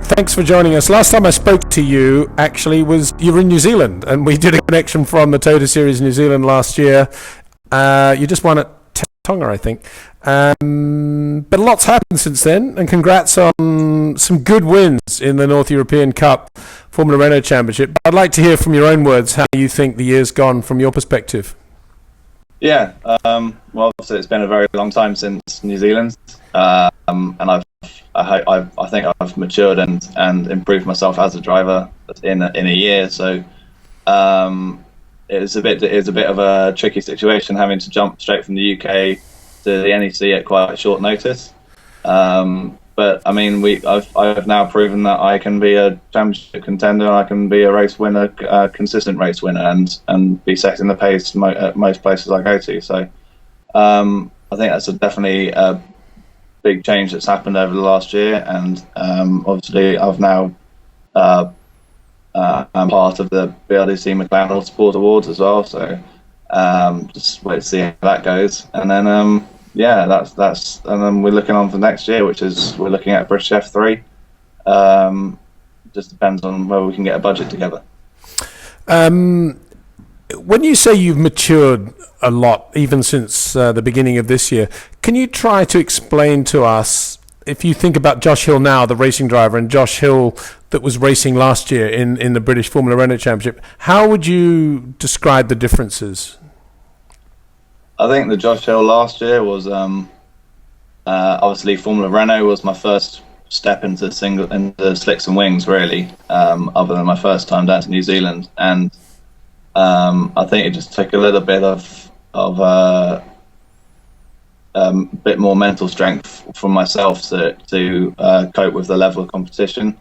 thanks for joining us. Last time I spoke to you, actually, was you were in New Zealand, and we did a connection from the Toyota Series New Zealand last year. You just won at Tonga, I think. But a lot's happened since then, and congrats on some good wins in the North European Cup Formula Renault Championship. I'd like to hear from your own words how you think the year's gone from your perspective. Yeah, well, obviously it's been a very long time since New Zealand, and I think I've matured and improved myself as a driver in a year. So it was a bit of a tricky situation having to jump straight from the UK to the NEC at quite short notice. But I mean, I've now proven that I can be a championship contender. I can be a race winner, a consistent race winner, and be setting the pace at most places I go to. So I think that's definitely a big change that's happened over the last year. And obviously, I've now I'm part of the BRDC McLaren Autosport Awards as well. So just wait to see how that goes, and then. Yeah, that's, and then we're looking on for next year, which is we're looking at British F3. Just depends on whether we can get a budget together. When you say you've matured a lot, even since the beginning of this year, can you try to explain to us, if you think about Josh Hill now, the racing driver, and Josh Hill that was racing last year in the British Formula Renault Championship, how would you describe the differences? I think the Josh Hill last year was obviously Formula Renault was my first step into slicks and wings, really, other than my first time down to New Zealand, and I think it just took a little bit of bit more mental strength from myself to cope with the level of competition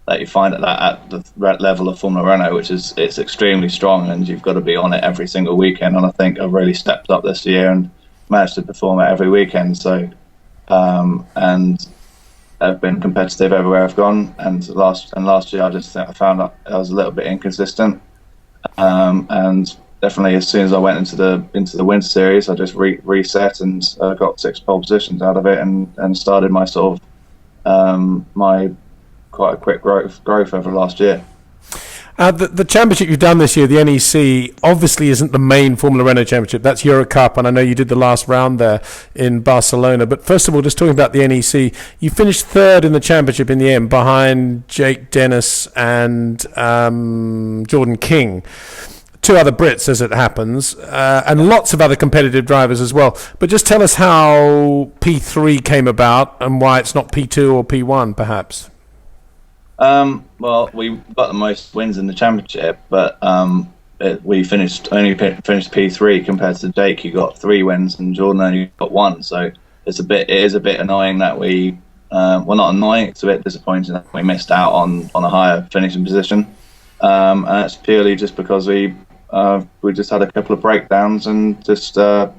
that you find at the level of Formula Renault, which is it's extremely strong, and you've got to be on it every single weekend. And I think I've really stepped up this year and managed to perform it every weekend. So, and I've been competitive everywhere I've gone. And last year, I found out I was a little bit inconsistent. And definitely, as soon as I went into the Windsor series, I just reset and got 6 pole positions out of it, and started my sort of my quite a quick growth over the last year. The championship you've done this year, the NEC, obviously isn't the main Formula Renault Championship. That's Euro Cup, and I know you did the last round there in Barcelona. But first of all, just talking about the NEC, you finished 3rd in the championship in the end, behind Jake Dennis and Jordan King. 2 other Brits, as it happens, and lots of other competitive drivers as well. But just tell us how P3 came about and why it's not P2 or P1, perhaps. Well, we got the most wins in the championship, but we only finished P3 compared to Jake, who got 3 wins, and Jordan only got 1. So it is a bit annoying that we, well, not annoying, it's a bit disappointing that we missed out on a higher finishing position, and that's purely just because we just had a couple of breakdowns, and just silly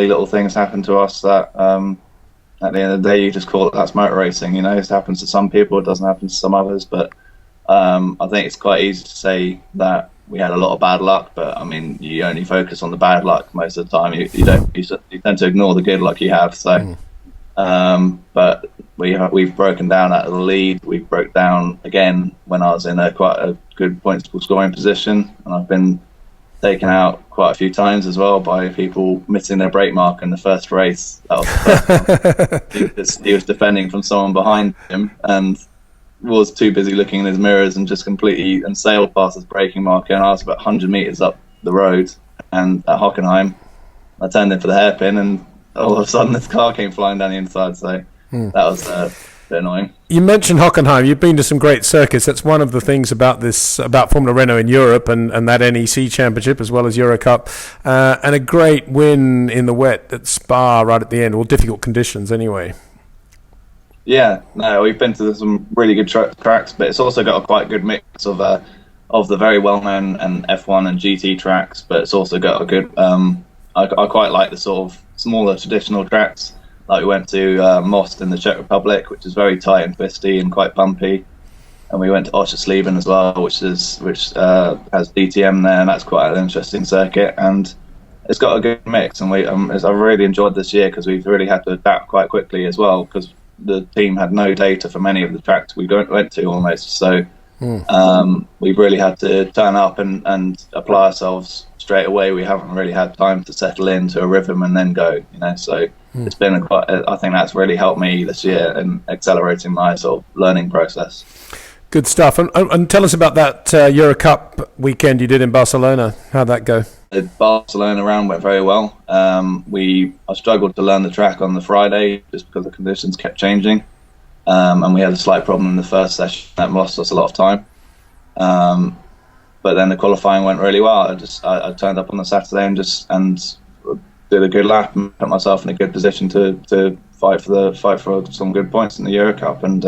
little things happened to us that. At the end of the day, you just call it, that's motor racing. It happens to some people, it doesn't happen to some others. But I think it's quite easy to say that we had a lot of bad luck. But I mean, you only focus on the bad luck most of the time. You tend to ignore the good luck you have. So, but we've broken down out of the lead. We broke down again when I was in quite a good points scoring position, and I've been taken out quite a few times as well by people missing their brake mark in the first race. That was the first he was defending from someone behind him and was too busy looking in his mirrors and just completely sailed past his braking marker, and I was about 100 metres up the road and at Hockenheim. I turned in for the hairpin, and all of a sudden this car came flying down the inside, so that was a bit annoying. You mentioned Hockenheim. You've been to some great circuits. That's one of the things about Formula Renault in Europe and that NEC championship as well as Euro Cup, and a great win in the wet at Spa right at the end, or difficult conditions anyway. Yeah, no, we've been to some really good tracks, but it's also got a quite good mix of the very well-known and F1 and GT tracks, but it's also got a good I quite like the sort of smaller traditional tracks. Like we went to Most in the Czech Republic, which is very tight and twisty and quite bumpy, and we went to Oschersleben as well, which has DTM there, and that's quite an interesting circuit. And it's got a good mix, and I've really enjoyed this year because we've really had to adapt quite quickly as well, because the team had no data from any of the tracks we went to almost. So we really had to turn up and apply ourselves straight away. We haven't really had time to settle into a rhythm and then go, so it's been I think that's really helped me this year in accelerating my sort of learning process. Good stuff. And tell us about that Euro Cup weekend you did in Barcelona. How'd that go? The Barcelona round went very well. I struggled to learn the track on the Friday just because the conditions kept changing. And we had a slight problem in the first session that lost us a lot of time. But then the qualifying went really well. I turned up on the Saturday and did a good lap and put myself in a good position to fight for some good points in the Euro Cup. And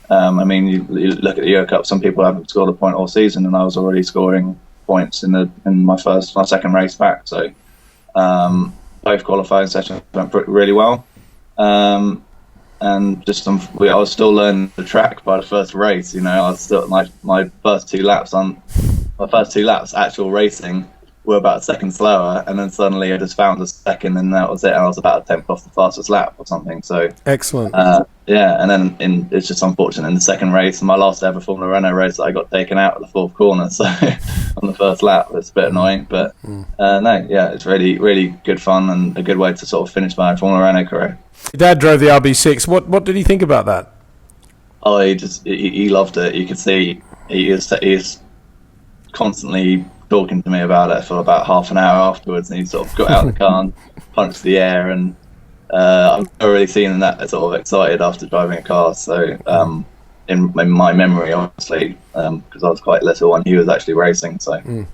I mean, you look at the Euro Cup. Some people haven't scored a point all season, and I was already scoring points in my second race back. So both qualifying sessions went really well. And I was still learning the track by the first race. I was still my first two laps actual racing were about a second slower, and then suddenly I just found a second, and that was it. I was about a tenth off the fastest lap or something. So excellent. And then it's just unfortunate in the second race, my last ever Formula Renault race, I got taken out at the fourth corner. So on the first lap, it's a bit annoying, but it's really, really good fun and a good way to sort of finish my Formula Renault career. Your dad drove the RB6. What did he think about that? Oh, he loved it. You could see he's constantly talking to me about it for about half an hour afterwards, and he sort of got out of the car and punched the air, and I've never really seen him that sort of excited after driving a car. So in my memory, obviously, because I was quite little when he was actually racing. So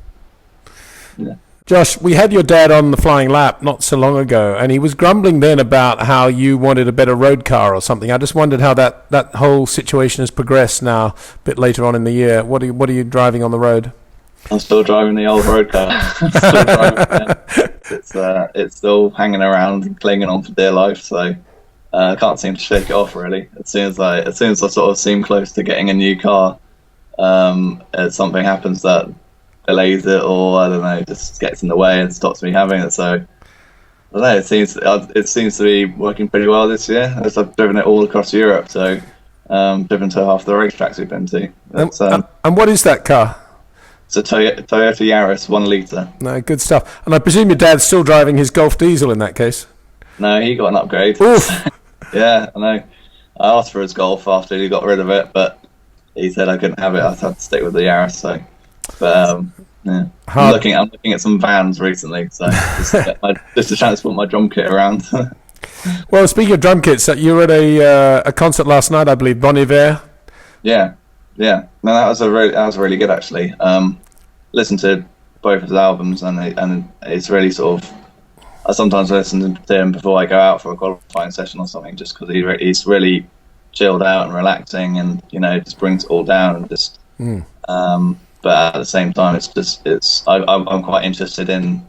yeah. Josh, we had your dad on the Flying Lap not so long ago, and he was grumbling then about how you wanted a better road car or something. I just wondered how that whole situation has progressed now, a bit later on in the year. What are you driving on the road? I'm still driving the old road car. It's still hanging around and clinging on for dear life. So I can't seem to shake it off really. As soon as I sort of seem close to getting a new car, something happens that delays it, or I don't know, just gets in the way and stops me having it. So I don't know. It seems to be working pretty well this year. I've driven it all across Europe. So driven to half the racetracks we've been to. And what is that car? It's a Toyota Yaris 1 litre. No, good stuff. And I presume your dad's still driving his Golf diesel in that case? No, he got an upgrade. Oof. Yeah, I know. I asked for his Golf after he got rid of it, but he said I couldn't have it. I had to stick with the Yaris. So, but yeah, I'm looking at some vans recently, so just to transport my drum kit around. Well, speaking of drum kits, you were at a concert last night, I believe, Bon Iver. Yeah. No, that was really good actually. Listened to both his albums, and it's really sort of. I sometimes listen to him before I go out for a qualifying session or something, just because he's really chilled out and relaxing, and just brings it all down and just. But at the same time, I'm quite interested in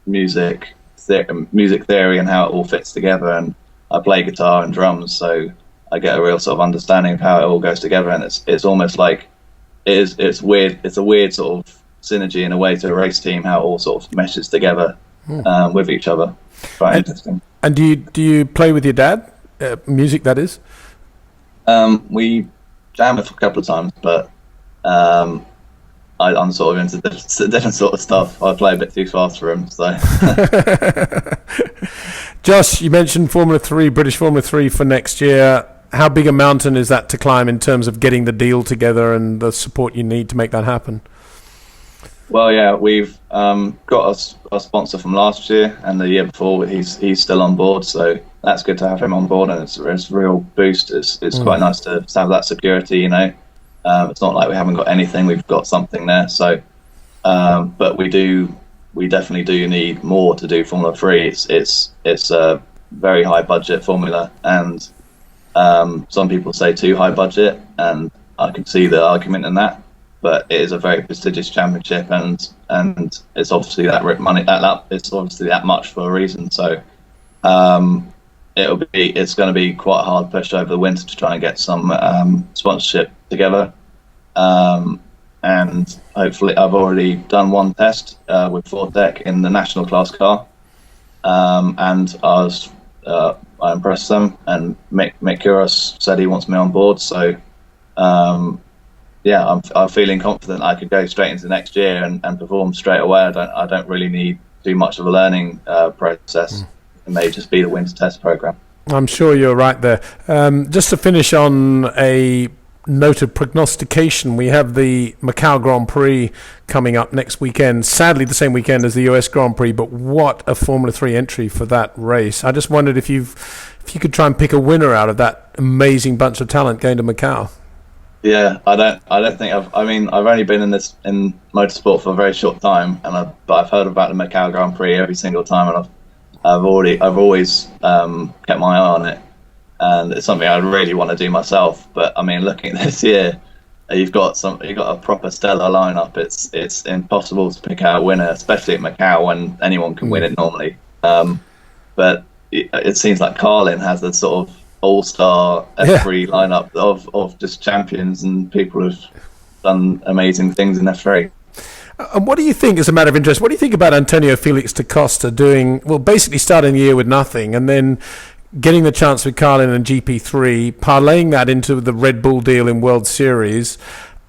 music theory and how it all fits together, and I play guitar and drums, so I get a real sort of understanding of how it all goes together, and it's almost like it's weird. It's a weird sort of synergy in a way to a race team, how it all sort of meshes together with each other. Quite interesting. And do you play with your dad? Music, that is. We jammed a couple of times, but I'm sort of into different sort of stuff. I play a bit too fast for him, so. Josh, you mentioned British Formula 3 for next year. How big a mountain is that to climb in terms of getting the deal together and the support you need to make that happen? Well, yeah, we've got a sponsor from last year and the year before. He's still on board, so that's good to have him on board, and it's a real boost. It's quite nice to have that security, It's not like we haven't got anything; we've got something there. So, but we definitely do need more to do Formula 3. It's a very high budget formula, and some people say too high budget, and I can see the argument in that. But it is a very prestigious championship, and it's obviously that money. It's obviously that much for a reason. So it's going to be quite a hard push over the winter to try and get some sponsorship together. And hopefully, I've already done one test with Ford Tech in the national class car, and I was I impressed them, and Mick Kouros said he wants me on board. So yeah, I'm feeling confident I could go straight into next year and perform straight away. I don't really need too much of a learning process. It may just be the winter test program. I'm sure you're right there. Just to finish on a note of prognostication, we have the Macau Grand Prix coming up next weekend. Sadly, the same weekend as the US Grand Prix, but what a Formula 3 entry for that race. I just wondered if you could try and pick a winner out of that amazing bunch of talent going to Macau. Yeah, I don't think I've only been in motorsport for a very short time, but I've heard about the Macau Grand Prix every single time, and I've always kept my eye on it, and it's something I really want to do myself. But I mean, looking at this year, you've got a proper stellar lineup. It's impossible to pick out a winner, especially at Macau when anyone can win it normally. But it seems like Carlin has a sort of all-star F3 lineup of just champions and people who've done amazing things in F3. And what do you think, as a matter of interest, what do you think about Antonio Felix da Costa basically starting the year with nothing and then getting the chance with Carlin and GP3, parlaying that into the Red Bull deal in World Series,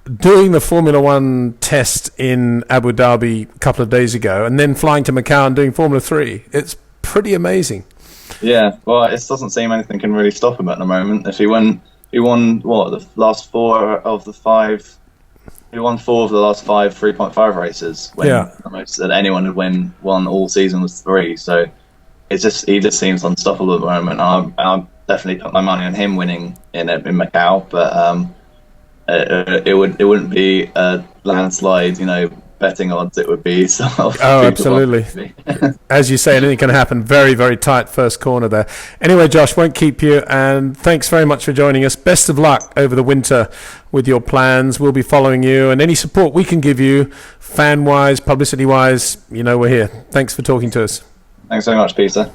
doing the Formula One test in Abu Dhabi a couple of days ago, and then flying to Macau and doing Formula 3? It's pretty amazing. Yeah, well, it doesn't seem anything can really stop him at the moment. If he won what, the last four of the five. He won 4 of the last 5 3.5 races. When the most that anyone had won all season was 3. So he just seems unstoppable at the moment. I'll definitely put my money on him winning in Macau, but it wouldn't be a landslide, betting odds. It would be some of absolutely. As you say, anything can happen. Very, very tight first corner there. Anyway, Josh, won't keep you, and thanks very much for joining us. Best of luck over the winter with your plans. We'll be following you, and any support we can give you, fan-wise, publicity-wise, we're here. Thanks for talking to us. Thanks so much, Peter.